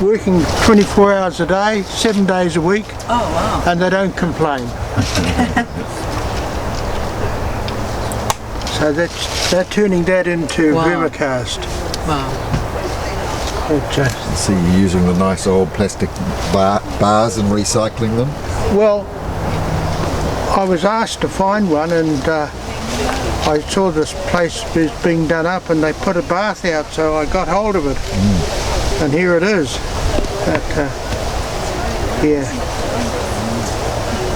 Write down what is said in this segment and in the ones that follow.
working 24 hours a day, 7 days a week. Oh, wow. And they don't complain. So they're turning that into vermicast. Wow. So you're using the nice old plastic bars and recycling them? Well, I was asked to find one, and I saw this place was being done up and they put a bath out, so I got hold of it. And here it is. But, yeah.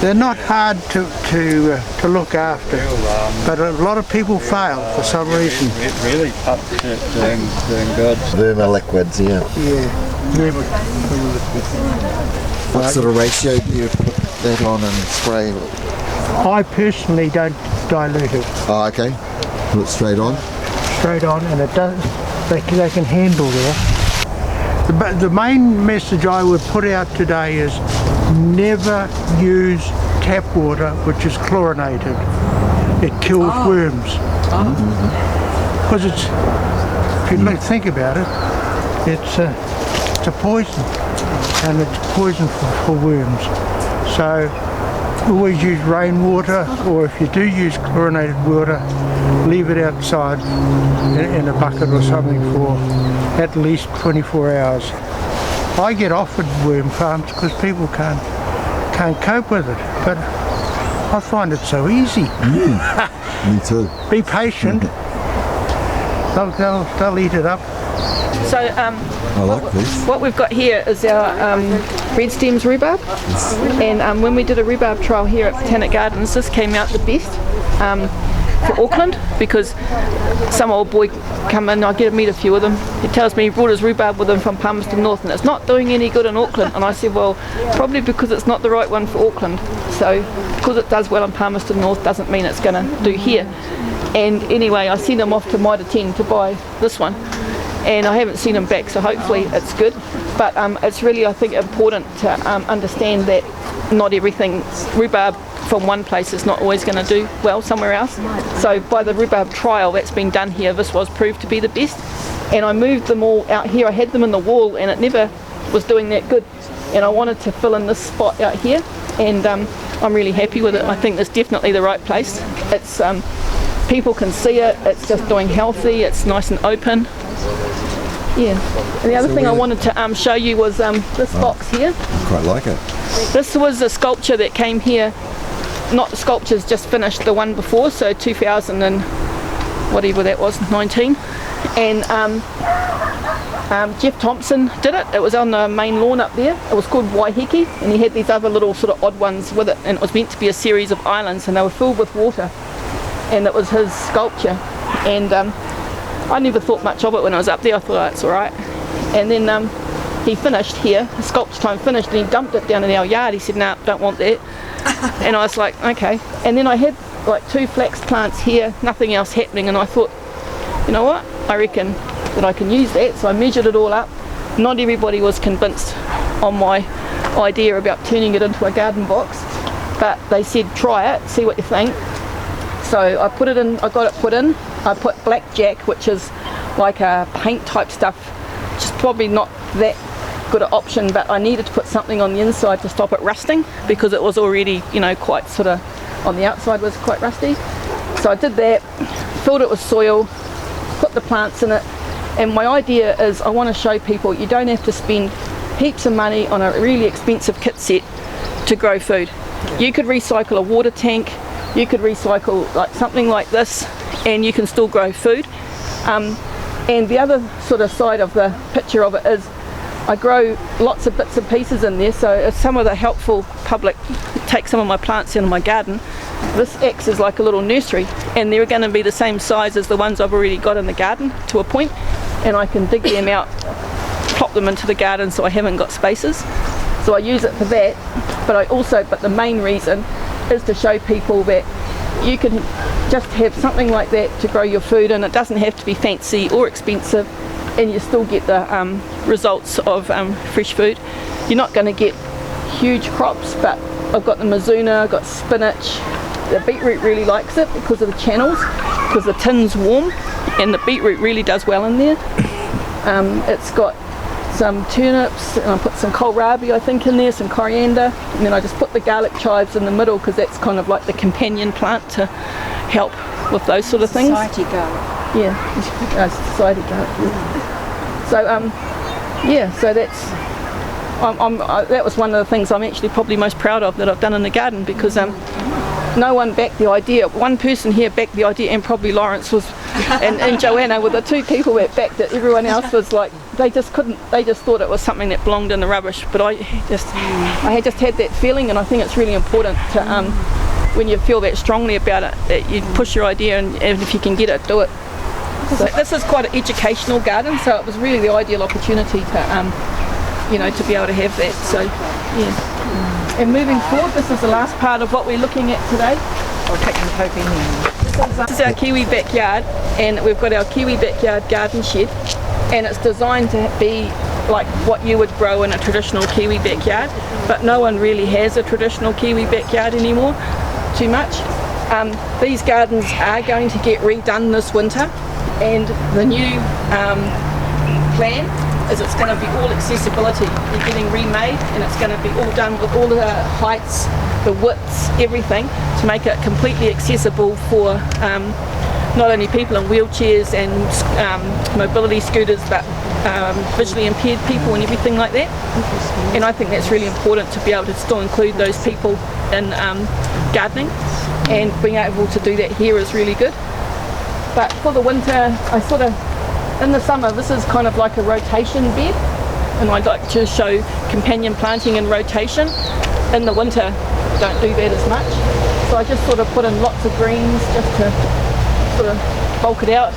They're not hard to look after, but a lot of people fail for some reason. It really doing good. Vermiliquids, yeah. Yeah. What sort of ratio do you put that on and spray? I personally don't dilute it. Oh, okay. Put it straight on? Straight on, and it does. They can handle that. The main message I would put out today is never use tap water which is chlorinated. It kills worms. Because if you think about it, it's a poison, and it's poison for worms. So always use rainwater, or if you do use chlorinated water, leave it outside in a bucket or something for at least 24 hours. I get offered worm farms because people can't cope with it, but I find it so easy. Me too. Be patient. They'll eat it up. So I like this. what we've got here is our red stems rhubarb, and when we did a rhubarb trial here at Botanic Gardens, this came out the best for Auckland, because some old boy come in, I get to meet a few of them, he tells me he brought his rhubarb with him from Palmerston North and it's not doing any good in Auckland, and I said, well, probably because it's not the right one for Auckland. So because it does well in Palmerston North doesn't mean it's going to do here. And anyway, I sent him off to Mitre 10 to buy this one, and I haven't seen him back, so hopefully it's good. But it's really, I think, important to understand that not everything rhubarb from one place is not always going to do well somewhere else. So by the rhubarb trial that's been done here, this was proved to be the best. And I moved them all out here. I had them in the wall and it never was doing that good. And I wanted to fill in this spot out here, and I'm really happy with it. I think it's definitely the right place. It's people can see it, it's just doing healthy, it's nice and open. Yeah. And the other thing I wanted to show you was this box here. I quite like it. This was a sculpture that came here, not the sculpture's just finished, the one before, so 2000 and whatever that was, 19. And Jeff Thompson did it. It was on the main lawn up there. It was called Waiheke, and he had these other little sort of odd ones with it, and it was meant to be a series of islands, and they were filled with water, and it was his sculpture. And I never thought much of it when I was up there. I thought, oh, it's all right. And then he finished here, the sculpture time finished, and he dumped it down in our yard. He said, no, don't want that. And I was like, okay. And then I had like 2 flax plants here, nothing else happening, and I thought, you know what, I reckon that I can use that. So I measured it all up. Not everybody was convinced on my idea about turning it into a garden box, but they said try it, see what you think. So I put it in, I got it put in. I put blackjack, which is like a paint type stuff, which is probably not that good an option, but I needed to put something on the inside to stop it rusting, because it was already, you know, quite sort of, on the outside was quite rusty. So I did that, filled it with soil, put the plants in it, and my idea is I want to show people you don't have to spend heaps of money on a really expensive kit set to grow food. You could recycle a water tank, you could recycle like something like this, and you can still grow food. And the other sort of side of the picture of it is I grow lots of bits and pieces in there, so if some of the helpful public take some of my plants in my garden, this acts as like a little nursery, and they're going to be the same size as the ones I've already got in the garden to a point, and I can dig them out, plop them into the garden so I haven't got spaces. So I use it for that, but the main reason is to show people that you can just have something like that to grow your food, and it doesn't have to be fancy or expensive, and you still get the results of fresh food. You're not going to get huge crops, but I've got the mizuna, I've got spinach. The beetroot really likes it because of the channels, because the tin's warm, and the beetroot really does well in there. It's got some turnips, and I put some kohlrabi I think in there, some coriander, and then I just put the garlic chives in the middle because that's kind of like the companion plant to help with those sort of things. Society garlic. Yeah, society garlic. So so that's that was one of the things I'm actually probably most proud of that I've done in the garden, because no one backed the idea. One person here backed the idea, and probably Lawrence was, and Joanna were the two people that backed it. Everyone else was like, they just couldn't, they just thought it was something that belonged in the rubbish. But I had just had that feeling, and I think it's really important to, when you feel that strongly about it, that you push your idea, and if you can get it, do it. So this is quite an educational garden, so it was really the ideal opportunity to, to be able to have that. So, yeah. And moving forward, this is the last part of what we're looking at today. I'll take them hoping in. This is our Kiwi backyard, and we've got our Kiwi backyard garden shed, and it's designed to be like what you would grow in a traditional Kiwi backyard, but no one really has a traditional Kiwi backyard anymore too much. These gardens are going to get redone this winter, and the new plan is it's going to be all accessibility. They're getting remade, and it's going to be all done with all the heights, the widths, everything, to make it completely accessible for not only people in wheelchairs and mobility scooters, but visually impaired people and everything like that. And I think that's really important, to be able to still include those people in gardening, and being able to do that here is really good. But for the winter, in the summer, this is kind of like a rotation bed, and I'd like to show companion planting in rotation. In the winter, don't do that as much. So I just sort of put in lots of greens just to sort of bulk it out.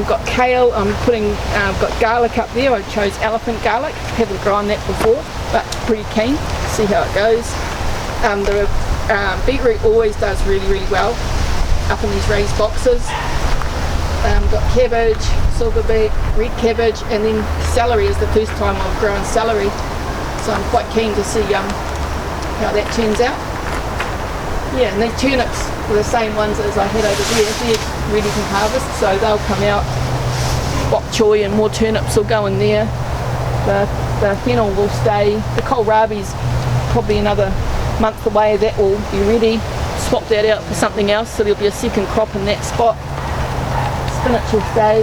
Got kale, got garlic up there. I chose elephant garlic, haven't grown that before, but pretty keen to see how it goes. The beetroot always does really, really well up in these raised boxes. Got cabbage, silver beet, red cabbage, and then celery is the first time I've grown celery, so I'm quite keen to see how that turns out. Yeah, and these turnips were the same ones as I had over there. They're ready to harvest, so they'll come out. Bok choy and more turnips will go in there. The fennel will stay. The kohlrabi's probably another month away. That will be ready. Swap that out for something else, so there'll be a second crop in that spot. Spinach will stay,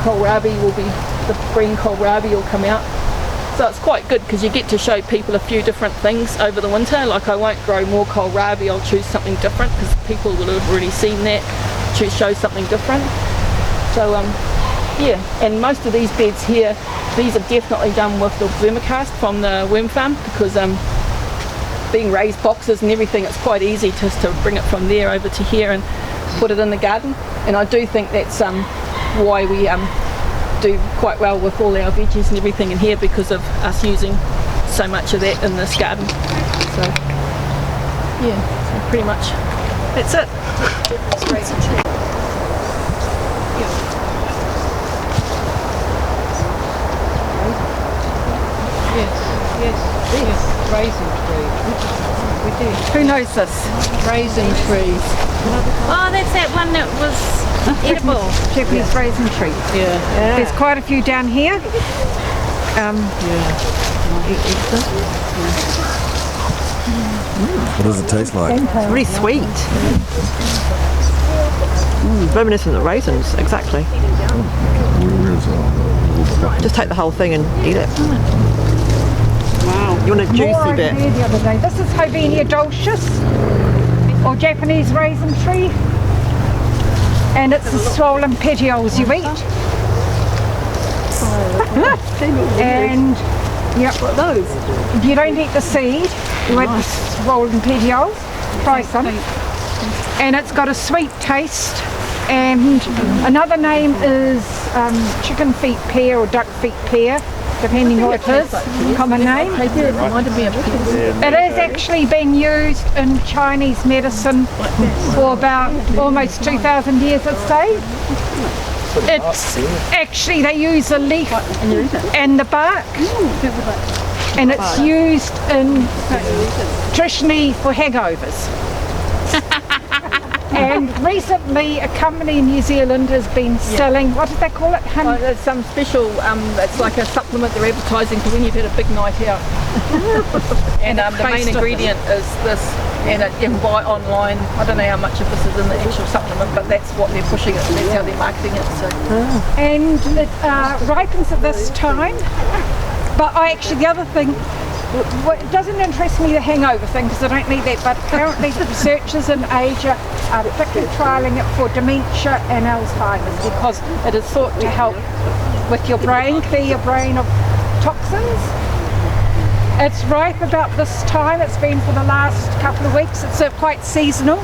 kohlrabi will be, the green kohlrabi will come out. So it's quite good because you get to show people a few different things over the winter. Like I won't grow more kohlrabi, I'll choose something different because people will have already seen that, show something different. So yeah, and most of these beds here, these are definitely done with the vermicast from the worm farm, because being raised boxes and everything, it's quite easy just to bring it from there over to here and put it in the garden. And I do think that's why we do quite well with all our veggies and everything in here, because of us using so much of that in this garden. So yeah, so pretty much that's it. It's raisin tree. Yes, raisin tree. We did. Who knows this? Raisin trees. Oh, that's that one that was edible. Japanese raisin tree. Yeah. There's quite a few down here. What does it taste like? It's really sweet. Reminiscent of raisins, exactly. Just take the whole thing and eat it. Wow. You want a juicy bit. The other day. This is Hovenia dulcis, or Japanese raisin tree, and it's the swollen petioles you eat. And yep, those. You don't eat the seed. You eat the swollen petioles. Try some. And it's got a sweet taste. And another name is chicken feet pear or duck feet pear, depending what it is, common name. It has actually been used in Chinese medicine for about almost 2,000 years, I'd say. It's actually, they use the leaf and the bark, and it's used in traditionally for hangovers. And recently a company in New Zealand has been selling, what did they call it? There's some special, it's like a supplement they're advertising for when you've had a big night out. And the main ingredient is this, and you can buy online. I don't know how much of this is in the actual supplement, but that's what they're pushing it, that's how they're marketing it. So. And it ripens at this time. But the other thing, it doesn't interest me the hangover thing because I don't need that, but apparently the researchers in Asia are particularly trialling it for dementia and Alzheimer's because it is thought to help with your brain, clear your brain of toxins. It's ripe about this time. It's been for the last couple of weeks. It's quite seasonal.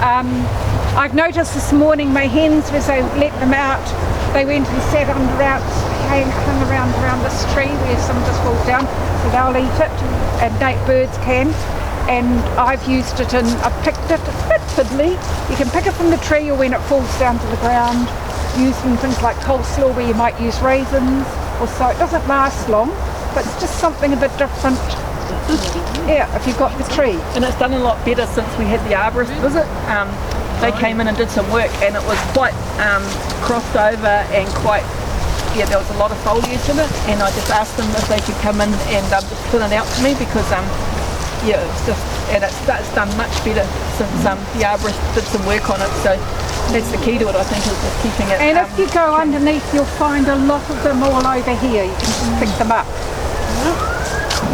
I've noticed this morning my hens, as I let them out, they went and sat hung around this tree where some just falls down, so they'll eat it, and birds can. And I've used it and I've picked it. It's a bit fiddly. You can pick it from the tree or when it falls down to the ground. Use in things like coleslaw where you might use raisins or so. It doesn't last long, but it's just something a bit different. Yeah, if you've got the tree. And it's done a lot better since we had the arborist visit. They came in and did some work and it was quite crossed over and quite, there was a lot of foliage in it, and I just asked them if they could come in and just thin it out for me because it's just, and it's done much better since the arborist did some work on it. So that's the key to it, I think, is just keeping it. And if you go underneath, you'll find a lot of them all over here. You can just pick them up.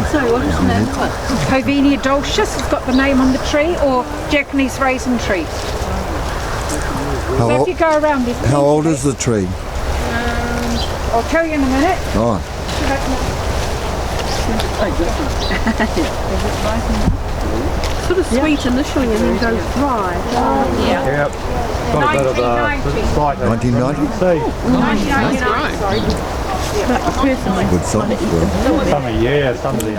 So what is the name of it? Hovenia dulcis has got the name on the tree, or Japanese raisin tree. So if you go around this. How old is the tree? I'll tell you in a minute. Oh, Sort of sweet initially and then goes dry. Yep. Got a bit of 1990? 1999, sorry. But personally, Good song as well. some of the